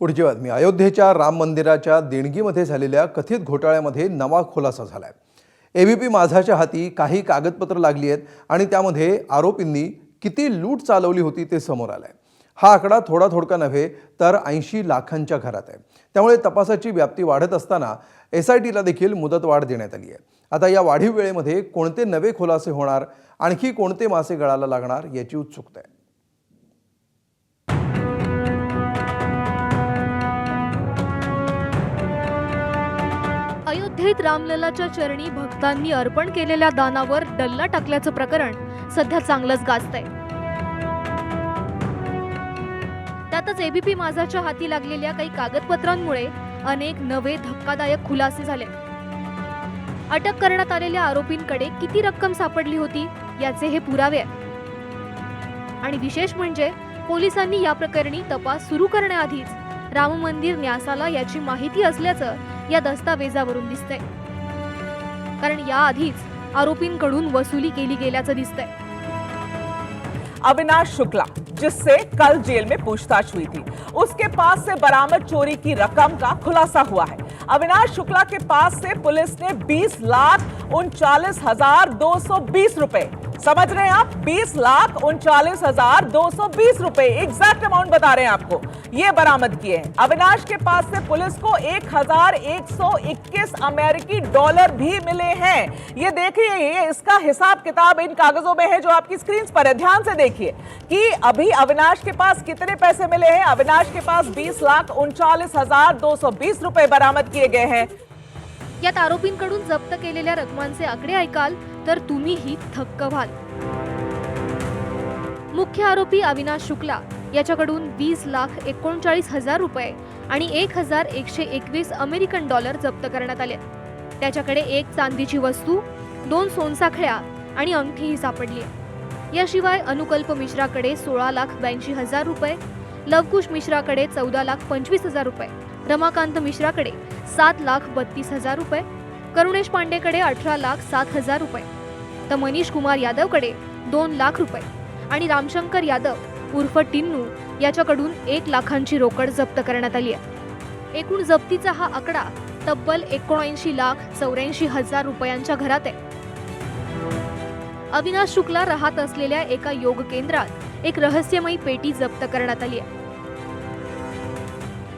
पुढची बातमी. अयोध्येच्या राम मंदिराच्या देणगीमध्ये झालेल्या कथित घोटाळ्यामध्ये नवा खुलासा झालाय. एबीपी माझाच्या हाती काही कागदपत्र लागली आहेत आणि त्यामध्ये आरोपींनी किती लूट चालवली होती ते समोर आलंय. हा आकडा थोडा नव्हे तर 80 लाखांच्या घरात आहे. त्यामुळे तपासाची व्याप्ती वाढत असताना SITला देखील मुदतवाढ देण्यात आली आहे. आता या वाढीव वेळेमध्ये कोणते नवे खुलासे होणार, आणखी कोणते मासे गळाला लागणार याची उत्सुकता आहे. अयोध्येत रामललाच्या चरणी भक्तांनी अर्पण केलेल्या दानावर डल्ला टाकल्याचं प्रकरण सध्या चांगलंच गाजतंय. त्यातच एबीपी माझाच्या हाती लागलेल्या काही कागदपत्रांमुळे अनेक नवे धक्कादायक खुलासे झाले. अटक करण्यात आलेल्या आरोपींकडे किती रक्कम सापडली होती याचे हे पुरावे आहेत. आणि विशेष म्हणजे पोलिसांनी या प्रकरणी तपास सुरू करण्याआधीच राम मंदिर न्यासाला याची माहिती असल्याचं या दस्तावेजावरून दिसतंय. कारण याआधीच आरोपींकडून वसुली केली गेल्याचं दिसतंय. अविनाश शुक्ला, जिससे कल जेल में पूछताछ हुई थी, उसके पास से बरामद चोरी की रकम का खुलासा हुआ है. अविनाश शुक्ला के पास से पुलिस ने 20,39,220 रुपए, समझ रहे हैं आप, 20,39,220 रुपए एग्जैक्ट अमाउंट बता रहे हैं आपको, ये बरामद किए हैं. अविनाश के पास से पुलिस को 1,121 अमेरिकी डॉलर भी मिले हैं. ये देखिए, ये इसका हिसाब किताब इन कागजों में है जो आपकी स्क्रीन पर है. ध्यान से देखिए कि अभी अविनाश के पास कितने पैसे मिले हैं. अविनाश के पास 20,39,220 रुपए बरामद किए गए हैं. यात आरोपींकडून जप्त केलेल्या रकमांचे आकडे ऐकाल तर तुम्हीही थक्क व्हाल. मुख्य आरोपी अविनाश शुक्ला याच्याकडून 20,39,000 रुपये आणि 1,121 अमेरिकन डॉलर जप्त करण्यात आले. त्याच्याकडे एक चांदीची वस्तू, 2 सोनसाखळ्या आणि अंगठीही सापडली. याशिवाय अनुकल्प मिश्राकडे 16,82,000 रुपये, लवकुश मिश्राकडे 14,25,000 रुपये, रमाकांत मिश्राकडे 7,32,000 रुपये, करुणेश पांडेकडे 18,07,000 रुपये, तर मनीष कुमार यादवकडे 2 लाख रुपये आणि रामशंकर यादव उर्फ टिन्नू याच्याकडून 1 लाखांची रोकड जप्त करण्यात आली आहे. एकूण जप्तीचा हा आकडा तब्बल 79,84,000 रुपयांच्या घरात आहे. अविनाश शुक्ला राहत असलेल्या एका योग केंद्रात एक रहस्यमयी पेटी जप्त करण्यात आली आहे.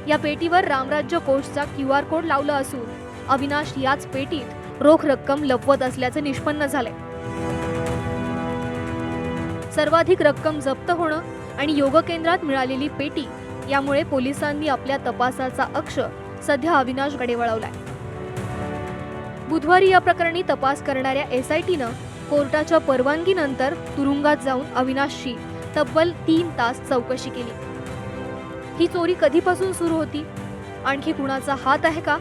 या पेटीवर रामराज्य कोषचा QR कोड लावला असून अविनाश याच पेटीत रोख रक्कम लपवत असल्याचे निष्पन्न झाले. सर्वाधिक रक्कम जप्त होणं आणि योग केंद्रात मिळालेली पेटी यामुळे पोलिसांनी आपल्या तपासाचा अक्ष सध्या अविनाशकडे वळवलाय. बुधवारी या प्रकरणी तपास करणाऱ्या SITनं कोर्टाच्या परवानगीनंतर तुरुंगात जाऊन अविनाशची तब्बल 3 तास चौकशी केली. ही चोरी कधीपासून सुरू होती, आणखी कुणाचा हात आहे का,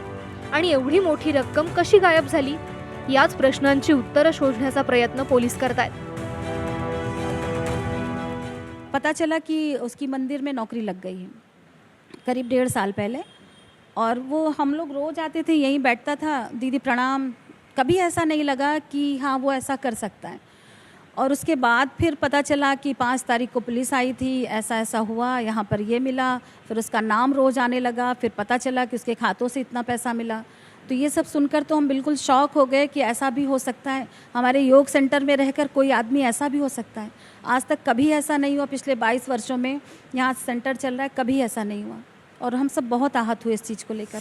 आणि एवढी मोठी रक्कम कशी गायब झाली, याच प्रश्नांची उत्तरं शोधण्याचा प्रयत्न पोलीस करतायत. पता चला कि उसकी मंदिर में नौकरी लग गई है करीब 1.5 साल पहले, और वो हम लोग रोज आते थे, यहीं बैठता था, दीदी प्रणाम, कभी ऐसा नहीं लगा कि हाँ वो ऐसा कर सकता है. और उसके बाद फिर पता चला कि 5 तारीख को पुलिस आई थी, ऐसा ऐसा हुआ, यहाँ पर ये मिला, फिर उसका नाम रोज आने लगा, फिर पता चला कि उसके खातों से इतना पैसा मिला. तो ये सब सुनकर तो हम बिल्कुल शॉक हो गए कि ऐसा भी हो सकता है, हमारे योग सेंटर में रहकर कोई आदमी ऐसा भी हो सकता है. आज तक कभी ऐसा नहीं हुआ. पिछले 22 वर्षों में यहाँ सेंटर चल रहा है, कभी ऐसा नहीं हुआ, और हम सब बहुत आहत हुए इस चीज़ को लेकर.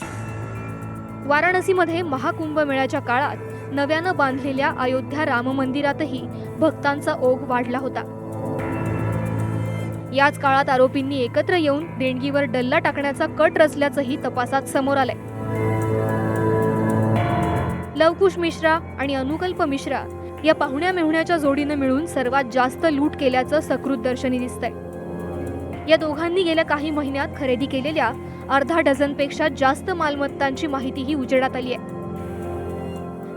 वाराणसीमध्ये महाकुंभ मेळ्याच्या काळात नव्यानं बांधलेल्या अयोध्या राम मंदिरातही भक्तांचा ओघ वाढला होता. याच काळात आरोपींनी एकत्र येऊन देणगीवर डल्ला टाकण्याचा कट रचल्याचंही तपासात समोर आलंय. लवकुश मिश्रा आणि अनुकल्प मिश्रा या पाहुण्या मेहुण्याच्या जोडीनं मिळून सर्वात जास्त लूट केल्याचं सकृत दर्शनी दिसतंय. या दोघांनी गेल्या काही महिन्यात खरेदी केलेल्या अर्धा डझनपेक्षा जास्त मालमत्तांची माहितीही उजेडात आली आहे.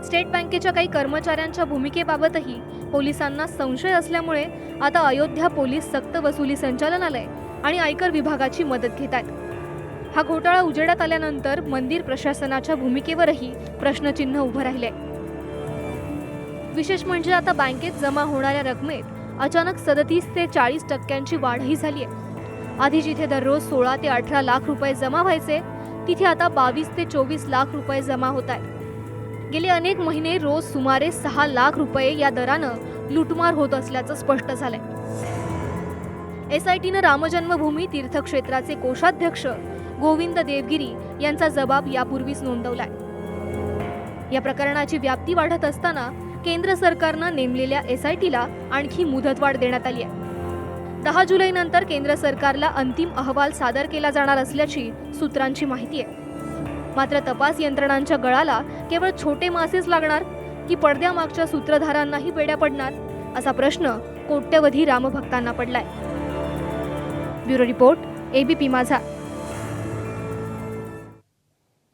स्टेट बँकेच्या काही कर्मचाऱ्यांच्या भूमिकेबाबतही पोलिसांना संशय असल्यामुळे आता अयोध्या पोलीस सक्त वसुली संचालनालय आणि आयकर विभागाची मदत घेत आहेत. हा घोटाळा उजेडात आल्यानंतर मंदिर प्रशासनाच्या भूमिकेवरही प्रश्नचिन्ह उभं राहिले. विशेष म्हणजे आता बँकेत जमा होणाऱ्या रकमेत अचानक 37 ते 40% वाढही झाली आहे. आधी जिथे दररोज 16 ते 18 लाख रुपये जमा व्हायचे तिथे आता 22 ते 24 लाख रुपये जमा होत आहेत. गेले अनेक महिने रोज सुमारे 6 लाख रुपये या दरानं लुटमार होत असल्याचं स्पष्ट झालंय. SITनं रामजन्मभूमी तीर्थक्षेत्राचे कोषाध्यक्ष गोविंद देवगिरी यांचा जबाब यापूर्वीच नोंदवलाय. या प्रकरणाची व्याप्ती वाढत असताना केंद्र सरकारनं नेमलेल्या SITला आणखी मुदतवाढ देण्यात आली आहे. 10 जुलैनंतर केंद्र सरकारला अंतिम अहवाल सादर केला जाणार असल्याची सूत्रांची माहिती आहे. मात्र तपास यंत्रणांच्या गळाला केवळ छोटे मासेच लागणार की पडद्यामागच्या सूत्रधारांनाही बेड्या पडणार असा प्रश्न कोट्यवधी रामभक्तांना पडलाय. ब्युरो रिपोर्ट, ABP माझा.